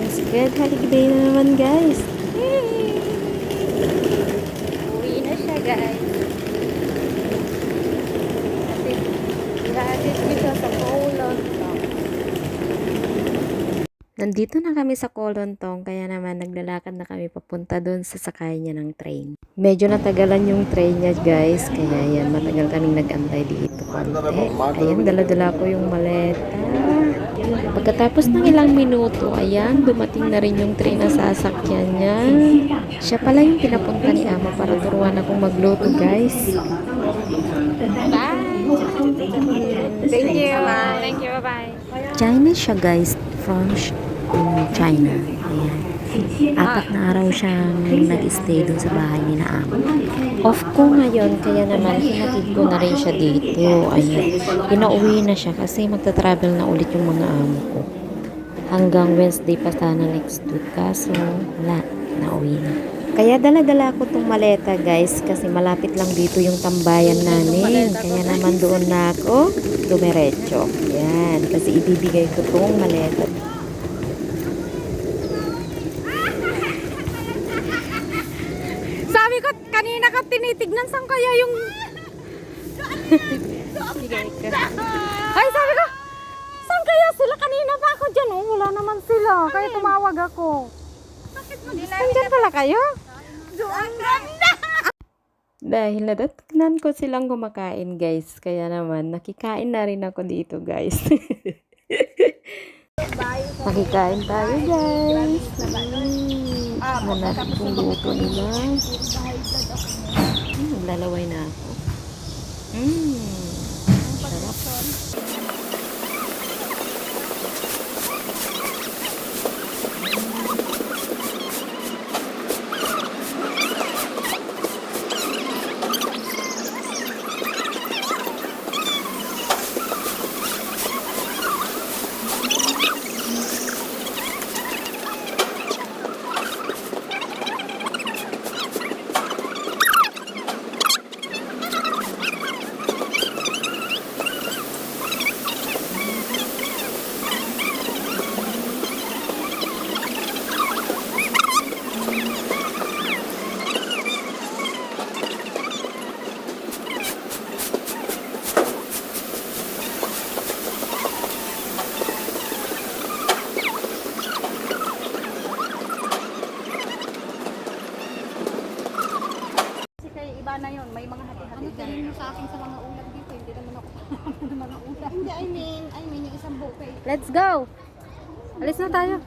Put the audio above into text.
Yes, good holiday na naman guys. Yay! Uwi na siya guys. Kasi ihatid ko siya sa Colon Tong. Nandito na kami sa Colon Tong, kaya naman naglalakad na kami papunta doon sa sakay niya ng train. Medyo natagalan yung train niya guys, kaya yan, matagal kaming nag-antay dito konti. Ayan, dala-dala ko yung maleta. Pagkatapos ng ilang minuto, ayan, dumating na rin yung train na sasakyan niya. Siya pala yung pinapunta ni Ama para turuan akong magluto, guys. Bye! Thank you, Ma. Thank you, bye-bye. Chinese siya, guys, from China. Ayan. 4 na araw siyang nag-stay dun sa bahay ni na Ama. Off ko ngayon, kaya naman hinatid ko na rin siya dito. Ayan. Pinauwi na siya kasi magta-travel na ulit yung mga amo ko. Hanggang Wednesday pa sana next week. Kaso, wala. Nauwi na. Kaya dala-dala ko tong maleta guys kasi malapit lang dito yung tambayan namin. Kaya naman doon na ako dumiretso. Yan. Kasi ibibigay ko tong maleta. Sabi ko, kanina ka tinitignan, saan kaya yung... Ay, sabi ko, saan kaya sila? Kanina pa ako dyan, oh. Wala naman sila. Kaya tumawag ako. Nandiyan pala kayo? Doon ganda! Dahil nadatnan ko silang kumakain guys. Kaya naman, nakikain na rin ako dito guys. Makikain tayo guys. Manat kung luto nila. Naglalaway na ako. Sarap. Na yun, may mga hati-hati. Ano tingin mo sa akin sa mga ulam dito? Hindi naman ako ng mga ulam. Hindi, I mean yung isang buffet. Let's go! Alis na tayo.